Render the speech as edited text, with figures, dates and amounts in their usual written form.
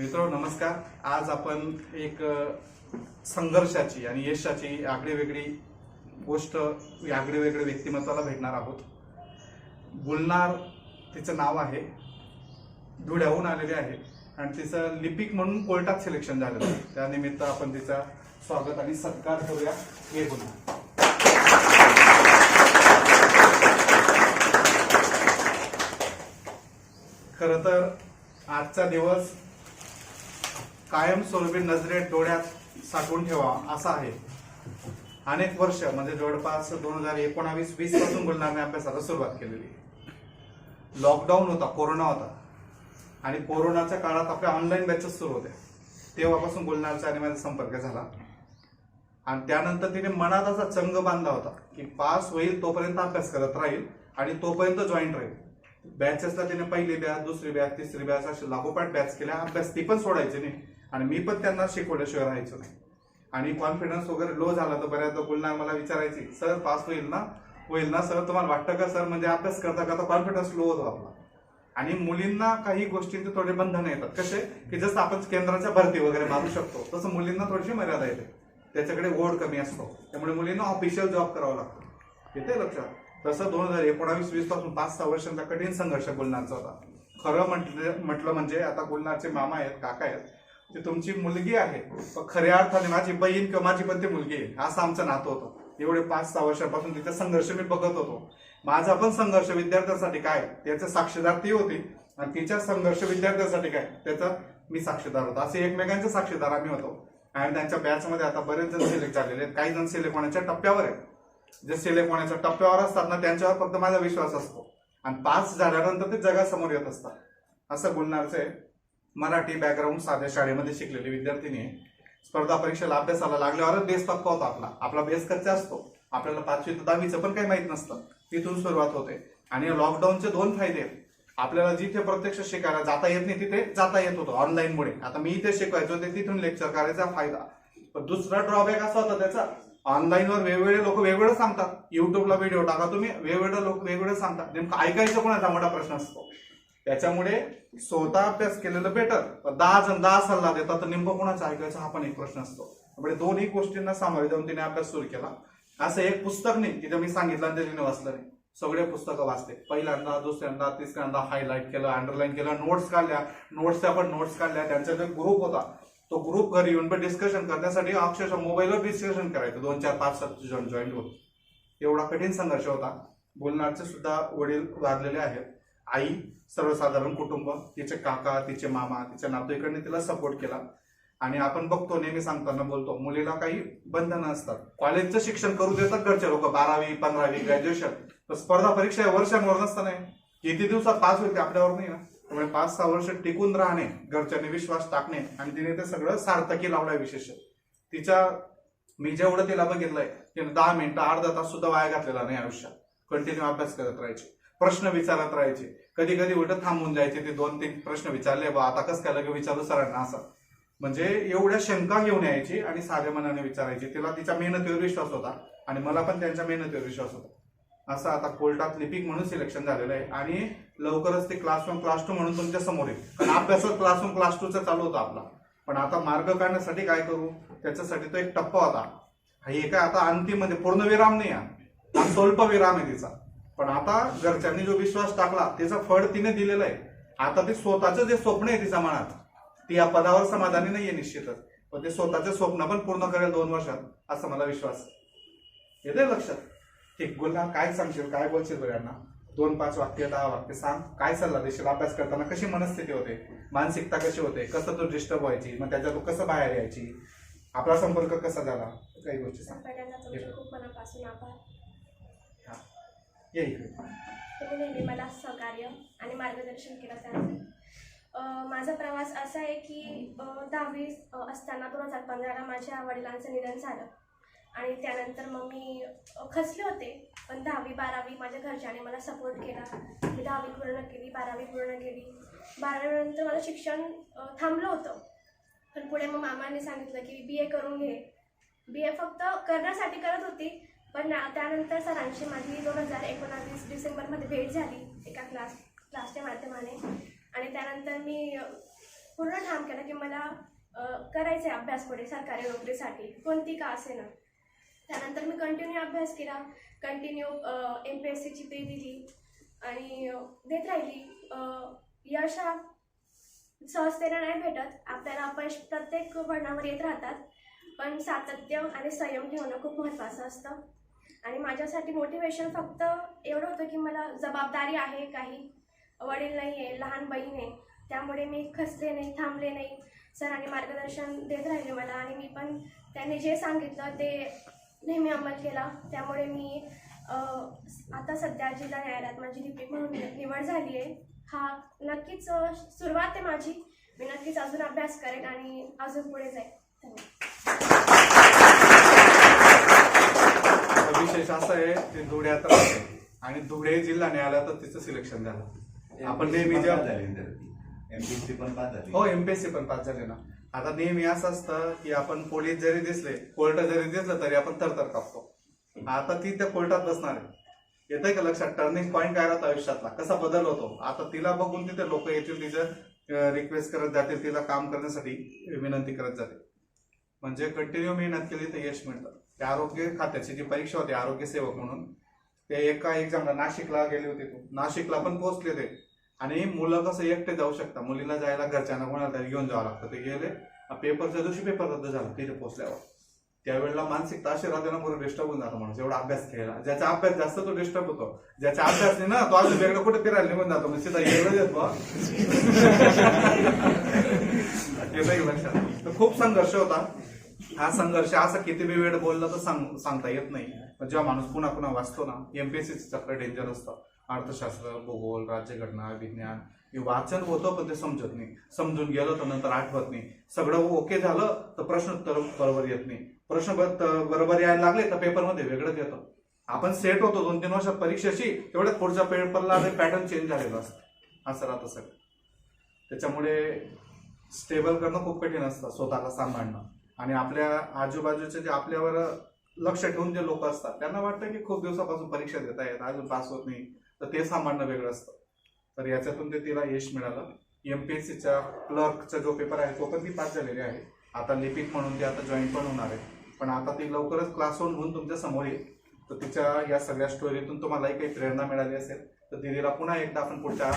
मित्रो नमस्कार। आज आपण एक संघर्षाची आणि यशाची आगळीवेगळी गोष्ट, आगळीवेगळे व्यक्तिमत्वाला भेटणार आहोत। गुलनार तिचं नाव आहे, धुळ्याहून आलेले आहे आणि तिचं लिपिक म्हणून कोर्टात सिलेक्शन झालेलं आहे। त्यानिमित्त आपण तिचा स्वागत आणि सत्कार करूया। हे गुलनार। खरं तर आजचा दिवस कायमस्वरूपी नजरेत डोळ्यात साठवून ठेवा असा आहे। अनेक वर्ष म्हणजे जवळपास 2019-20 पासून गुलनारने अभ्यासाला सुरुवात केलेली। लॉकडाऊन होता, कोरोना होता आणि कोरोनाच्या काळात आपल्या ऑनलाईन बॅचेस सुरू होत्या। तेव्हापासून गुलनारचा आणि माझा संपर्क झाला आणि त्यानंतर तिने मनात असा चंग बांधला होता की पास होईल तोपर्यंत अभ्यास करत राहील आणि तोपर्यंत जॉईन राहील। बॅचेसला तिने पहिली बॅच, दुसरी बॅच, तिसरी बॅच असे लागोपाठ बॅच केल्या। अभ्यास ती पण सोडायची नाही आणि मी पण त्यांना शिकवल्याशिवाय राहायचो नाही। आणि कॉन्फिडन्स वगैरे लो झाला तर बऱ्याचदा गुलनार मला विचारायची, सर पास होईल ना सर, तुम्हाला वाटतं का सर? म्हणजे अभ्यास करता करता कॉन्फिडन्स लो होतो आपला। आणि मुलींना काही गोष्टींचे थोडे बंधन येतात, कसे की जसं आपण केंद्राच्या भरती वगैरे मारू शकतो तसं मुलींना थोडीशी मर्यादा येते, त्याच्याकडे ओढ कमी असतो। त्यामुळे मुलींना ऑफिशियल जॉब करावा लागतो, येते लक्षात। तसं 2019-20 पासून 5-6 वर्षांचा कठीण संघर्ष गुलनारचा होता। खरं म्हटलं म्हणजे आता गुलनारचे मामा आहेत, काका आहेत, ती तुमची मुलगी आहे, पण खऱ्या अर्थाने माझी बहीण किंवा माझी पण ती मुलगी आहे असं आमचं नातं होतं। एवढे 5-6 वर्षापासून तिचा संघर्ष मी बघत होतो। माझा पण संघर्ष विद्यार्थ्यांसाठी काय त्याचं साक्षीदार ती होती आणि तिच्या संघर्ष विद्यार्थ्यांसाठी काय त्याचा मी साक्षीदार होतो। असे एकमेकांचे साक्षीदार आम्ही होतो। आणि त्यांच्या बॅचमध्ये आता बरेच जण सिलेक्ट झालेले आहेत, काही जण सिलेक्ट होण्याच्या टप्प्यावर आहेत। जे सिलेक्ट होण्याच्या टप्प्यावर असतात ना त्यांच्यावर फक्त माझा विश्वास असतो आणि पास झाल्यानंतर ते जगासमोर येत असतात। असं गुलनारचे मराठी बॅकग्राऊंड, साध्या शाळेमध्ये शिकलेली विद्यार्थिनी आहे। स्पर्धा परीक्षेला अभ्यासाला लागल्यावरच बेस पक्का होता आपला बेस कच्चा असतो। आपल्याला 5वी ते 10वीचं पण काही माहित नसतं, तिथून सुरुवात होते। आणि लॉकडाऊनचे 2 फायदे आहेत, आपल्याला जिथे प्रत्यक्ष शिकायला जाता येत नाही तिथे जाता येत होतं ऑनलाईनमुळे। आता मी इथे शिकवायचो ते तिथून लेक्चर करायचा फायदा। पण दुसरा ड्रॉबॅक असा होता त्याचा, ऑनलाईनवर वेगवेगळे लोक वेगवेगळं सांगतात, युट्यूबला व्हिडिओ टाका तुम्ही, वेगवेगळे लोक वेगवेगळं सांगतात, नेमकं ऐकायचं कोणाचा मोठा प्रश्न असतो। त्याच्यामुळे स्वतः अभ्यास केलेलं बेटर, 10 जण 10 सल्ला देतात तर नेमकं कोणाचा ऐकायचा हा पण एक प्रश्न असतो। त्यामुळे दोन्ही गोष्टींना सामोरे जाऊन तिने अभ्यास सुरू केला। असं एक पुस्तक नाही की जे मी सांगितलं आणि तिने वाचलं नाही, सगळे पुस्तकं वाचते। पहिल्यांदा, दुसऱ्यांदा, तिसऱ्यांदा हायलाइट केलं, अंडरलाईन केलं, नोट्स काढल्या, नोट्स काढल्या। त्यांचा जो ग्रुप होता तो ग्रुप घरी येऊन पण डिस्कशन करण्यासाठी अक्षरशः मोबाईलवर डिस्कशन करायचं, 2, 4, 5, 7 जण जॉईन होत। एवढा कठीण संघर्ष होता। गुलनारचे सुद्धा वडील वारलेले आहेत, आई सर्वसाधारण कुटुंब, तिचे काका, तिचे मामा, तिच्या नातेवाईकांनी तिला सपोर्ट केला। आणि आपण बघतो, नेहमी सांगताना बोलतो, मुलीला काही बंधनं असतात। कॉलेजचं शिक्षण करू देतात घरचे लोक, 12वी 15वी ग्रॅज्युएशन, तर स्पर्धा परीक्षा वर्षांवर नसतं नाही, किती दिवसात पास होईल आपल्यावर नाही ना। त्यामुळे 5-6 वर्ष टिकून राहणे, घरच्यांनी विश्वास टाकणे आणि तिने ते सगळं सार्थकी लावलंय। विशेष मी जेवढं तिला बघितलंय, तिने 10 मिनिटं अर्धा तास सुद्धा वाया घातलेला नाही आयुष्यात। कंटिन्यू अभ्यास करत राहायचे, प्रश्न विचारत राहायचे, कधी कधी उलट थांबून जायचे, ते 2-3 प्रश्न विचारले बा आता कसं काय लगे विचारू सरांना, असं म्हणजे एवढ्या शंका घेऊन यायची आणि साध्या मनाने विचारायची। तिला तिच्या मेहनतीवर विश्वास होता आणि मला पण त्यांच्या मेहनतीवर विश्वास होता। असं आता कोर्टात लिपिक म्हणून सिलेक्शन झालेलं आहे आणि लवकरच ते क्लास 1 क्लास 2 म्हणून तुमच्या समोर येईल। कारण अभ्यासात क्लास 1 क्लास 2 चालू होता आपला, पण आता मार्ग काढण्यासाठी काय करू त्याच्यासाठी तो एक टप्पा होता। हे काय आता अंतिम म्हणजे पूर्ण विराम नाही, हा स्वल्प विराम आहे तिचा। पण आता घरच्यांनी जो विश्वास टाकला त्याचं फळ तिने दिलेलं आहे। आता ते स्वतःचं जे स्वप्न आहे तिच्या मनात, ती या पदावर समाधानी नाहीये निश्चितच, पण ते स्वतःचे स्वप्न पण पूर्ण करेल 2 वर्षात, असं मला विश्वास येते लक्षात। ठीक, गुलनार काय सांगशील, काय बोलशील बऱ्यांना? 2-5 वाक्य 10 वाक्य सांग, काय सल्ला देशील? अभ्यास करताना कशी मनस्थिती होते, मानसिकता कशी होते, कसं तू डिस्टर्ब व्हायची, मग त्याच्यातून कसं बाहेर यायची, आपला संपर्क कसा झाला, काही गोष्टी सांग। खूप मनापासून आभार। ये इकडे। तुम्ही नेहमी मला सहकार्य आणि मार्गदर्शन केलं त्याचं। माझा प्रवास असा आहे की 10वी असताना 2015ला माझ्या वडिलांचं निधन झालं आणि त्यानंतर मग मी खचले होते। पण 10वी 12वी माझ्या घरच्यांनी मला सपोर्ट केला। मी 10वी पूर्ण केली, 12वी पूर्ण केली। 12वी नंतर माझं शिक्षण थांबलं होतं, पण पुढे मग मामांनी सांगितलं की BA करून घे। BA फक्त करण्यासाठी करत होती, पण त्यानंतर सरांची माझी 2019 डिसेंबरमध्ये भेट झाली एका क्लासच्या माध्यमाने आणि त्यानंतर मी पूर्ण ठाम केलं की मला करायचं आहे अभ्यास पुढे सरकारी नोकरीसाठी, कोणती का असेना. त्यानंतर मी कंटिन्यू अभ्यास केला, कंटिन्यू MPSCची प्री दिली आणि देत राहिली. यश हा सहजतेने नाही भेटत, आपल्याला अपयश प्रत्येक वळणावर येत राहतात, पण सातत्य आणि संयम ठेवणं खूप महत्त्वाचं असतं. आणि माझ्यासाठी मोटिवेशन फक्त एवढं होतं की मला जबाबदारी आहे, काही वडील नाही आहे, लहान बहीण आहे, त्यामुळे मी खचले नाही, थांबले नाही. सरांनी मार्गदर्शन देत राहिले मला आणि मी पण त्यांनी जे सांगितलं ते नेहमी अंमल केला. त्यामुळे मी आता सध्या जिल्हा न्यायालयात माझी लिपिक म्हणून निवड झाली आहे. हा नक्कीच सुरुवात आहे माझी. मी नक्कीच अजून अभ्यास करेन आणि अजून पुढे जाईल. विशेष असं आहे ते धुळ्यात राहते आणि धुळे जिल्हा न्यायालयात तिचं सिलेक्शन झालं. आपण नेहमी MPSC पण पास झाली. हो MPSC पण पास झाले ना. आता नेहमी असं असतं की आपण पोलीस जरी दिसले, कोर्ट जरी दिसलं तरी आपण थरथर कापतो. आता ती त्या कोर्टात बसणार आहे. येतंय का लक्षात? टर्निंग पॉईंट काय राहतो आयुष्यातला, कसा बदल होतो. आता तिला बघून तिथे लोक येतील, तिचं रिक्वेस्ट करत जातील, तिला काम करण्यासाठी विनंती करत जाते. म्हणजे कंटिन्यू मेहनत केली तर यश मिळतं. त्या आरोग्य खात्याची जी परीक्षा होती आरोग्य सेवक म्हणून, ते एका एक्झामला नाशिकला गेले होते. नाशिकला पण पोहोचले ते. आणि मुलं कसं एकटे जाऊ शकता, मुलीला जायला घरच्यांना कोणाला तरी घेऊन जावं लागतं. ते गेले, पेपरच्या दिवशी पेपर रद्द झाला तिथे पोहोचल्यावर. त्यावेळेला मानसिकता अशी राहते ना, बरोबर डिस्टर्ब होऊन जातो माणूस. एवढा अभ्यास केला, ज्याचा अभ्यास जास्त तो डिस्टर्ब होतो, ज्याचा अभ्यास नाही ना तो अजून वेगळं कुठे फिरायला निघून जातो. म्हणजे सीधा एवढं येतो. लक्षात. तर खूप संघर्ष होता. हा संघर्ष असं किती वेळ बोलला तर सांगता येत नाही. जेव्हा माणूस पुन्हा पुन्हा वाचतो ना, MPSCचं चक्र डेंजर असतं. अर्थशास्त्र, भूगोल, राज्यघटना, विज्ञान हे वाचन होतं पण ते समजत नाही. समजून गेलं तर नंतर आठवत नाही. सगळं ओके झालं तर प्रश्नोत्तर बरोबर येत नाही. प्रश्न बरोबर यायला लागले तर पेपरमध्ये वेगळंच येतं. आपण सेट होतो 2-3 वर्षात परीक्षेची, तेवढ्याच पुढच्या पेपरला पॅटर्न चेंज झालेलं असतं. असं राहतं सगळं. त्याच्यामुळे स्टेबल करणं खूप कठीण असतं, स्वतःला सांभाळणं. आणि आपल्या आजूबाजूचे जे आपल्यावर लक्ष ठेवून जे लोक असतात त्यांना वाटतं की खूप दिवसापासून परीक्षा देता येत, अजून पास होत नाही, तर ते सांभाळणं वेगळं असतं. तर याच्यातून ते तिला यश मिळालं. MPSCच्या क्लर्कचा जो पेपर आहे तो पण ती पास झालेली आहे. आता लिपिक म्हणून ती आता जॉईन पण होणार आहे. पण आता ती लवकरच क्लास 1 होऊन तुमच्या समोर येईल. तर तिच्या या सगळ्या स्टोरीतून तुम्हालाही काही प्रेरणा मिळाली असेल तर दिदीला पुन्हा एकदा आपण पुढच्या